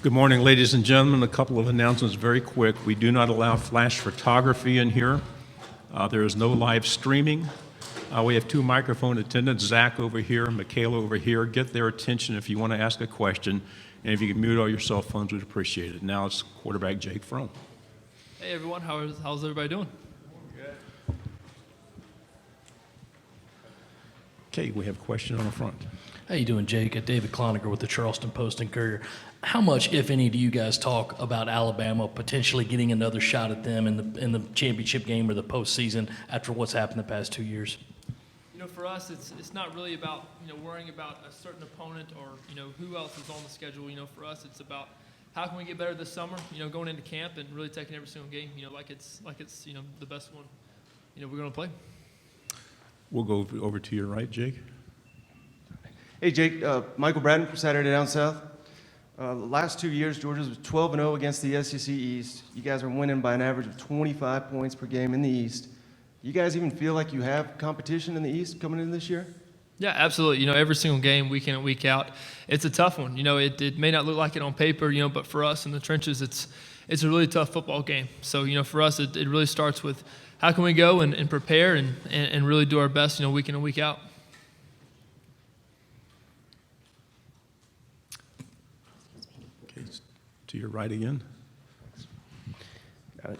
Good morning, ladies and gentlemen. A couple of announcements very quick. We do not allow flash photography in here. There is no live streaming. We have two microphone attendants, Zach over here, Michaela over here. Get their attention if you want to ask a question. And if you can mute all your cell phones, we'd appreciate it. Now it's quarterback Jake Fromm. Hey everyone, how's everybody doing? Okay, we have a question on the front. How you doing, Jake? David Cloninger with the Charleston Post and Courier. How much, if any, do you guys talk about Alabama potentially getting another shot at them in the championship game or the postseason after what's happened the past 2 years? You know, for us, it's not really about worrying about a certain opponent or who else is on the schedule. For us, it's about how can we get better this summer. Going into camp and really taking every single game. Like it's the best one. We're going to play. We'll go over to your right, Jake. Hey, Jake. Michael Bratton from Saturday Down South. The last 2 years, Georgia's was 12-0 against the SEC East. You guys are winning by an average of 25 points per game in the East. You guys even feel like you have competition in the East coming in this year? Yeah, absolutely. Every single game, week in and week out, it's a tough one. It may not look like it on paper, but for us in the trenches, it's a really tough football game. So, for us, it really starts with how can we go and prepare and really do our best, week in and week out. Okay, to your right again.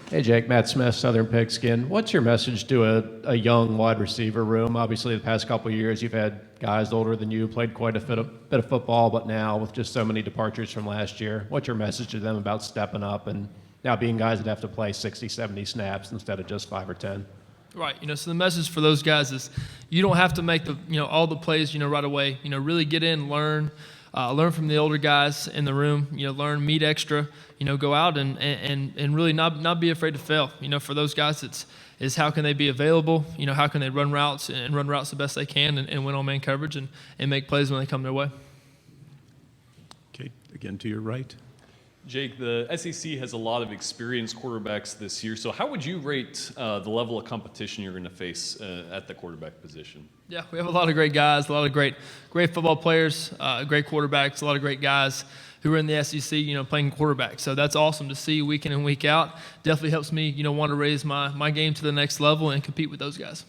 Hey, Jake. Matt Smith, Southern Pigskin. What's your message to a young wide receiver room? Obviously, the past couple of years, you've had guys older than you, played quite a bit of football, but now with just so many departures from last year, what's your message to them about stepping up and now being guys that have to play 60, 70 snaps instead of just 5 or 10? Right. So the message for those guys is you don't have to make all the plays, right away. Really get in, learn from the older guys in the room, learn, meet extra, go out and really not be afraid to fail. For those guys, it's how can they be available, how can they run routes the best they can and win on man coverage and make plays when they come their way. Okay, again to your right. Jake, the SEC has a lot of experienced quarterbacks this year, so how would you rate the level of competition you're going to face at the quarterback position? Yeah, we have a lot of great guys, a lot of great football players, great quarterbacks, a lot of great guys who are in the SEC, playing quarterback. So that's awesome to see week in and week out. Definitely helps me, want to raise my game to the next level and compete with those guys.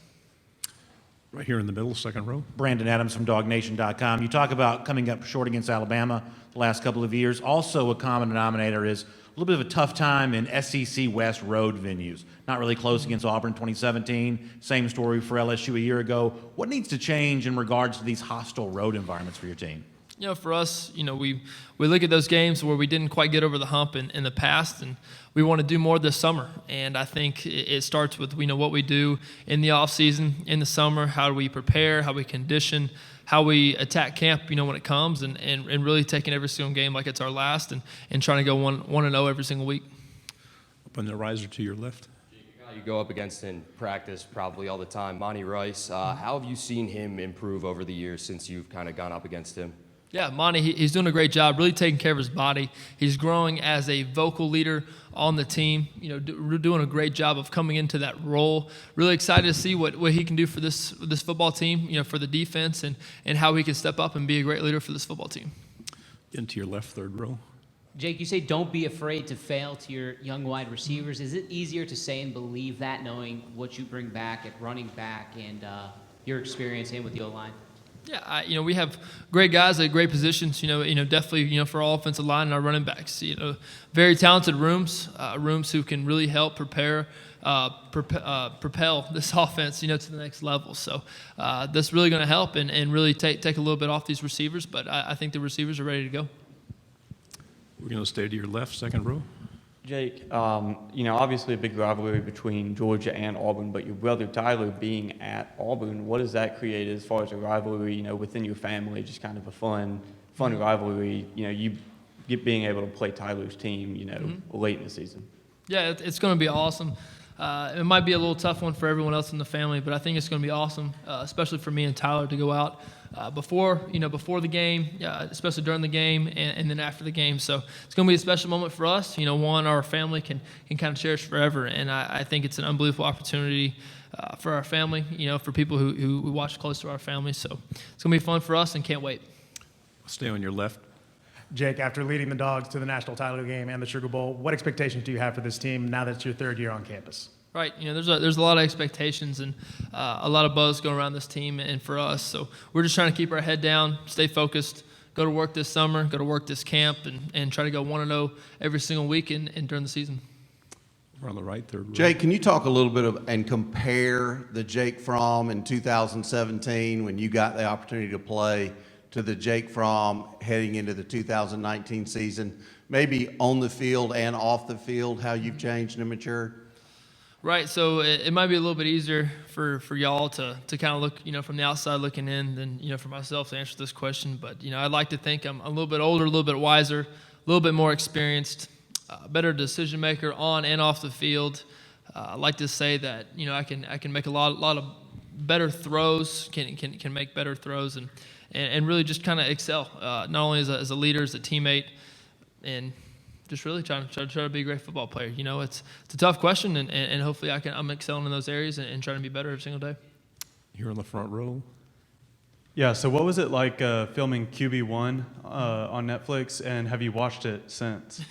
Right here in the middle, second row. Brandon Adams from DogNation.com. You talk about coming up short against Alabama the last couple of years. Also, a common denominator is a little bit of a tough time in SEC West road venues. Not really close against Auburn 2017. Same story for LSU a year ago. What needs to change in regards to these hostile road environments for your team? For us, we look at those games where we didn't quite get over the hump in the past, and we want to do more this summer. And I think it starts with what we do in the off season, in the summer, how we prepare, how we condition, how we attack camp, when it comes, and really taking every single game like it's our last, and trying to go 1-0 every single week. Up on the riser to your left. You go up against in practice probably all the time, Monty Rice. How have you seen him improve over the years since you've kind of gone up against him? Yeah, Monty, he's doing a great job, really taking care of his body. He's growing as a vocal leader on the team, doing a great job of coming into that role. Really excited to see what he can do for this football team, for the defense, and how he can step up and be a great leader for this football team. Into your left, third row. Jake, you say don't be afraid to fail to your young wide receivers. Is it easier to say and believe that, knowing what you bring back at running back and your experience in with the O-line? Yeah, we have great guys at great positions. Definitely, for our offensive line and our running backs. Very talented rooms who can really help propel this offense, to the next level. So that's really going to help and really take a little bit off these receivers. But I think the receivers are ready to go. We're going to stay to your left, second row. Jake, obviously a big rivalry between Georgia and Auburn, but your brother Tyler being at Auburn, what does that create as far as a rivalry, within your family, just kind of a fun rivalry, you being able to play Tyler's team, late in the season? Yeah, it's going to be awesome. It might be a little tough one for everyone else in the family, but I think it's going to be awesome, especially for me and Tyler to go out before the game, especially during the game and then after the game. So it's going to be a special moment for us. One our family can kind of cherish forever, and I think it's an unbelievable opportunity for our family. For people who watch close to our family. So it's going to be fun for us, and can't wait. Stay on your left. Jake, after leading the Dogs to the national title game and the Sugar Bowl, what expectations do you have for this team now that it's your third year on campus? Right. There's a lot of expectations and a lot of buzz going around this team and for us. So we're just trying to keep our head down, stay focused, go to work this summer, go to work this camp, and try to go 1-0 every single week and during the season. We're on the right, third row. Jake, can you talk a little bit and compare the Jake Fromm in 2017 when you got the opportunity to play to the Jake Fromm heading into the 2019 season, maybe on the field and off the field, how you've changed and matured? Right, so it might be a little bit easier for y'all to kind of look, from the outside looking in than, for myself to answer this question. But, I'd like to think I'm a little bit older, a little bit wiser, a little bit more experienced, better decision maker on and off the field. I like to say that, I can make a lot of better throws, can make better throws and really just kind of excel, not only as a leader, as a teammate, and just really trying to be a great football player. It's a tough question, and hopefully I'm excelling in those areas and trying to be better every single day. Here on the front row. Yeah, so what was it like filming QB1 on Netflix, and have you watched it since?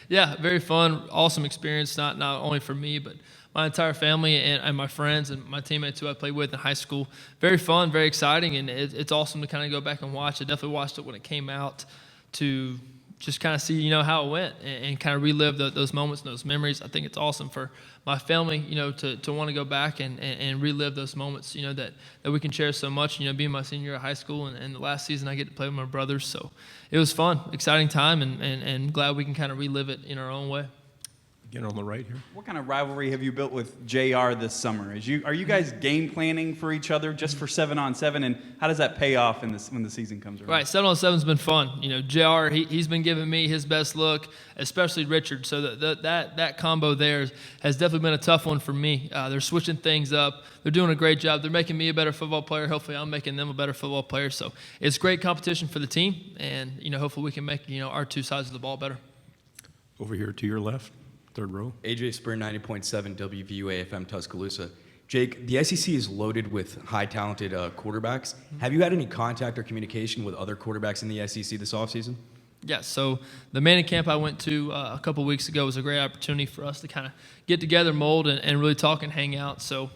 Yeah, very fun, awesome experience, not only for me, but my entire family and my friends and my teammates who I played with in high school. Very fun, very exciting, and it's awesome to kind of go back and watch. I definitely watched it when it came out to just kind of see, how it went and kind of relive those moments and those memories. I think it's awesome for my family, to want to go back and relive those moments, that we can share so much, being my senior year of high school and the last season I get to play with my brothers. So it was fun, exciting time, and glad we can kind of relive it in our own way. Again on the right here. What kind of rivalry have you built with JR this summer? Are you guys game planning for each other just for 7-on-7, and how does that pay off when the season comes around? Right, 7-on-7's been fun. JR, he's been giving me his best look, especially Richard. So that combo there has definitely been a tough one for me. They're switching things up. They're doing a great job. They're making me a better football player. Hopefully I'm making them a better football player. So it's great competition for the team, and hopefully we can make our two sides of the ball better. Over here to your left. Third row. AJ Spur, 90.7 WVUA FM Tuscaloosa. Jake, the SEC is loaded with high talented quarterbacks. Have you had any contact or communication with other quarterbacks in the SEC this offseason? Yeah, so the Manning camp I went to a couple weeks ago was a great opportunity for us to kind of get together, mold, and really talk and hang out. So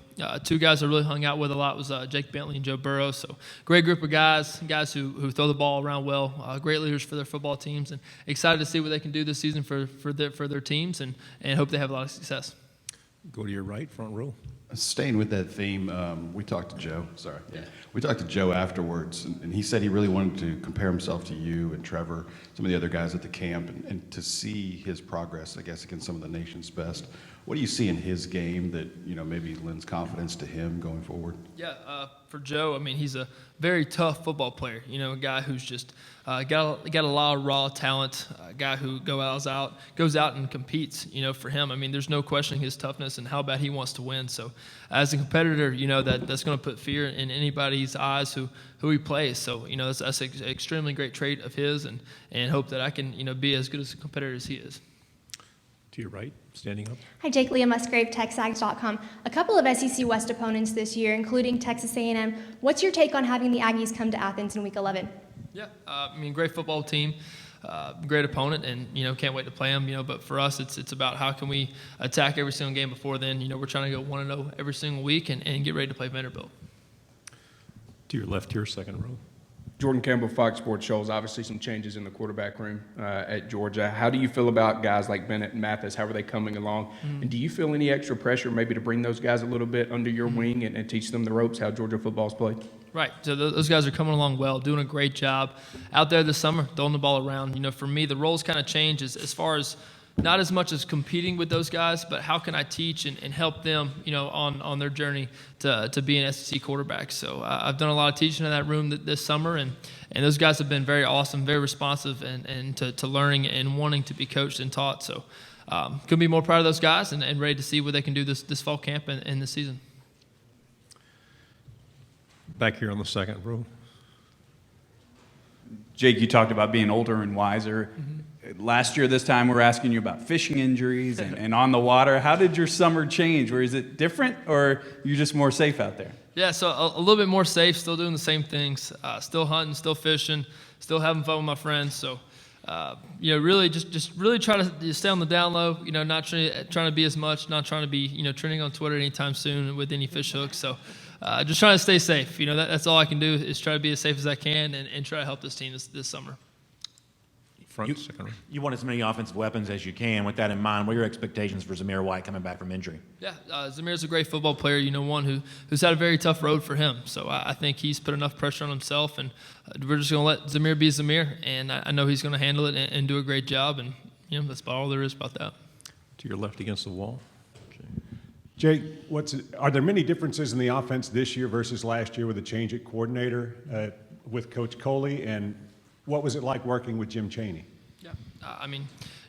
two guys I really hung out with a lot was Jake Bentley and Joe Burrow. So great group of guys who throw the ball around well, great leaders for their football teams, and excited to see what they can do this season for their teams, and hope they have a lot of success. Go to your right, front row. Staying with that theme, we talked to Joe. We talked to Joe afterwards, and he said he really wanted to compare himself to you and Trevor, some of the other guys at the camp, and to see his progress, I guess, against some of the nation's best. What do you see in his game that maybe lends confidence to him going forward? Yeah, for Joe, he's a very tough football player. A guy who's just got a lot of raw talent. A guy who goes out and competes. For him, there's no questioning his toughness and how bad he wants to win. So, as a competitor, that's going to put fear in anybody's eyes who he plays. So, that's an extremely great trait of his, and hope that I can be as good as a competitor as he is. To your right, standing up. Hi, Jake. Leah Musgrave, TexAgs.com. A couple of SEC West opponents this year, including Texas A&M. What's your take on having the Aggies come to Athens in Week 11? Yeah, great football team, great opponent, and can't wait to play them. But for us, it's about how can we attack every single game before then. We're trying to go 1-0 every single week and get ready to play Vanderbilt. To your left here, second row. Jordan Campbell, Fox Sports shows obviously some changes in the quarterback room at Georgia. How do you feel about guys like Bennett and Mathis? How are they coming along? And do you feel any extra pressure maybe to bring those guys a little bit under your wing and teach them the ropes, how Georgia football's played? Right. So those guys are coming along well, doing a great job out there this summer, throwing the ball around. For me, the roles kind of change as far as not as much as competing with those guys, but how can I teach and help them, on their journey to be an SEC quarterback. So I've done a lot of teaching in that room this summer, and those guys have been very awesome, very responsive, and to learning and wanting to be coached and taught. So couldn't be more proud of those guys and ready to see what they can do this fall camp and this season. Back here on the second row. Jake, you talked about being older and wiser. Last year, this time, we're asking you about fishing injuries and on the water. How did your summer change? Or is it different, or are you just more safe out there? Yeah, so a little bit more safe, still doing the same things, still hunting, still fishing, still having fun with my friends. So really just really try to stay on the down low. Not trying to be as much, not trying to be trending on Twitter anytime soon with any fish hooks. So just trying to stay safe. That's all I can do is try to be as safe as I can and try to help this team this summer. Second row. You want as many offensive weapons as you can. With that in mind, what are your expectations for Zamir White coming back from injury? Yeah, Zamir's a great football player. One who's had a very tough road for him. So I think he's put enough pressure on himself, and we're just going to let Zamir be Zamir. And I know he's going to handle it and do a great job. And that's about all there is about that. To your left against the wall. Jake, are there many differences in the offense this year versus last year with the change at coordinator with Coach Coley, and what was it like working with Jim Chaney?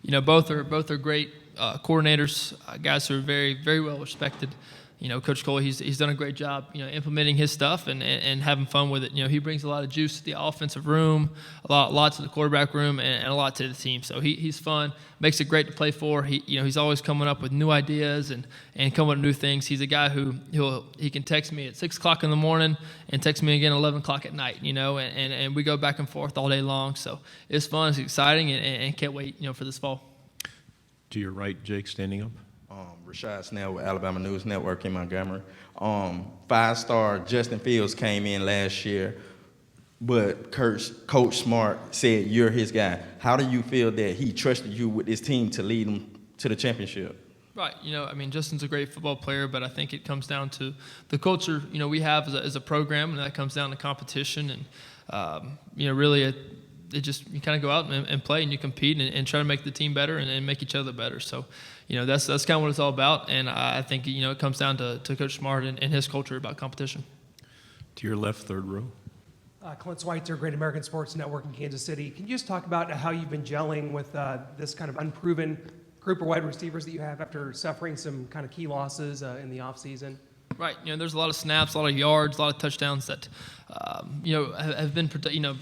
Yeah, both are great coordinators, guys who are very, very well respected. Coach Coley, he's done a great job, implementing his stuff and having fun with it. He brings a lot of juice to the offensive room, a lot to the quarterback room, and a lot to the team. So he's fun, makes it great to play for. He's always coming up with new ideas and coming up with new things. He's a guy who he can text me at 6 o'clock in the morning and text me again at 11 o'clock at night. And we go back and forth all day long. So it's fun, it's exciting, and can't wait for this fall. To your right, Jake, standing up. Rashad Snell with Alabama News Network in Montgomery. 5-star Justin Fields came in last year, but Coach Smart said you're his guy. How do you feel that he trusted you with this team to lead them to the championship? Right. Justin's a great football player, but I think it comes down to the culture, we have as a program, and that comes down to competition. And, really it just, you kind of go out and play and you compete and try to make the team better and make each other better. So, that's kind of what it's all about. And I think, it comes down to Coach Smart and his culture about competition. To your left, third row. Clint Schweitzer, Great American Sports Network in Kansas City. Can you just talk about how you've been gelling with this kind of unproven group of wide receivers that you have after suffering some kind of key losses in the offseason? Right. There's a lot of snaps, a lot of yards, a lot of touchdowns that, have been,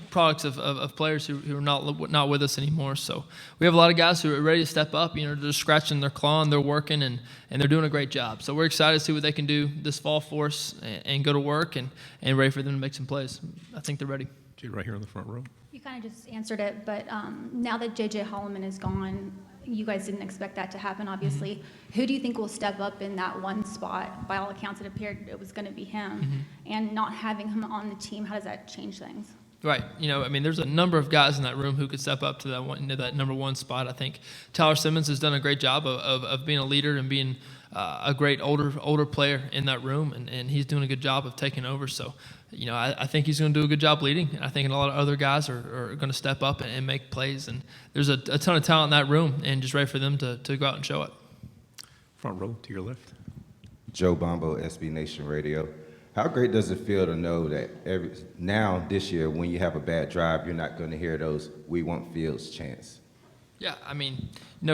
products of players who are not with us anymore. So we have a lot of guys who are ready to step up. They're scratching their claw and they're working and they're doing a great job. So we're excited to see what they can do this fall for us and go to work and ready for them to make some plays. I think they're ready. Right here in the front row. You kind of just answered it, but now that J.J. Holloman is gone, you guys didn't expect that to happen, obviously. Mm-hmm. Who do you think will step up in that one spot? By all accounts, it appeared it was going to be him. Mm-hmm. And not having him on the team, how does that change things? Right. There's a number of guys in that room who could step up to that number one spot. I think Tyler Simmons has done a great job of being a leader and being a great older player in that room, and he's doing a good job of taking over. So, I think he's going to do a good job leading. And I think a lot of other guys are going to step up and make plays. And there's a ton of talent in that room, and just ready for them to go out and show it. Front row to your left. Joe Bombo, SB Nation Radio. How great does it feel to know that this year, when you have a bad drive, you're not going to hear those "We want Fields" chants? Yeah,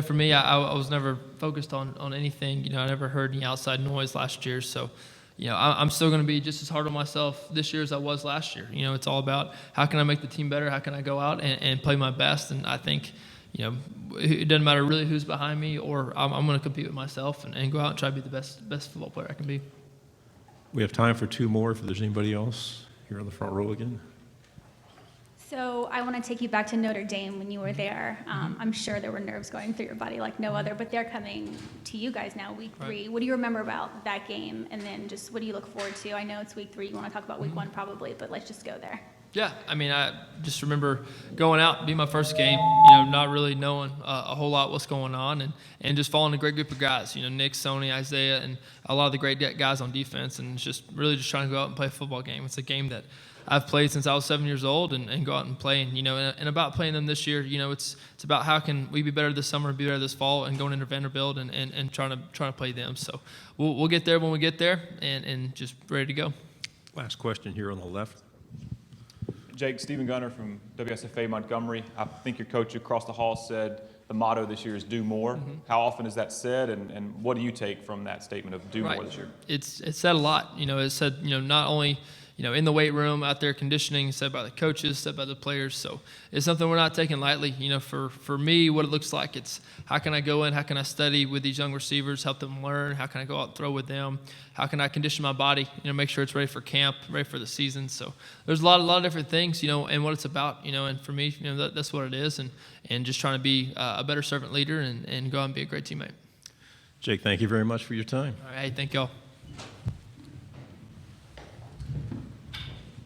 for me, I was never focused on anything. I never heard any outside noise last year. So, I'm still going to be just as hard on myself this year as I was last year. It's all about how can I make the team better? How can I go out and play my best? And I think, it doesn't matter really who's behind me, or I'm going to compete with myself and go out and try to be the best football player I can be. We have time for two more if there's anybody else. Here on the front row again. So I want to take you back to Notre Dame when you were there. I'm sure there were nerves going through your body like no other, but they're coming to you guys now, week 3. Right. What do you remember about that game? And then just what do you look forward to? I know it's week 3. You want to talk about week 1 probably, but let's just go there. Yeah, I just remember going out, being my first game, not really knowing a whole lot what's going on, and just following a great group of guys, Nick, Sony, Isaiah, and a lot of the great guys on defense, and just really just trying to go out and play a football game. It's a game that I've played since I was 7 years old, and go out and play, and about playing them this year, it's about how can we be better this summer, be better this fall, and going into Vanderbilt and trying to play them. So we'll get there when we get there, and just ready to go. Last question here on the left. Jake, Stephen Gunner from WSFA Montgomery. I think your coach across the hall said the motto this year is do more. Mm-hmm. How often is that said, and what do you take from that statement of do more this year? It's said a lot. It's said, not only, in the weight room, out there conditioning, said by the coaches, said by the players. So it's something we're not taking lightly. For me, what it looks like, it's how can I go in, how can I study with these young receivers, help them learn, how can I go out and throw with them, how can I condition my body, make sure it's ready for camp, ready for the season. So there's a lot of different things, and what it's about, and for me, that's what it is, and just trying to be a better servant leader and go out and be a great teammate. Jake, thank you very much for your time. All right, thank y'all.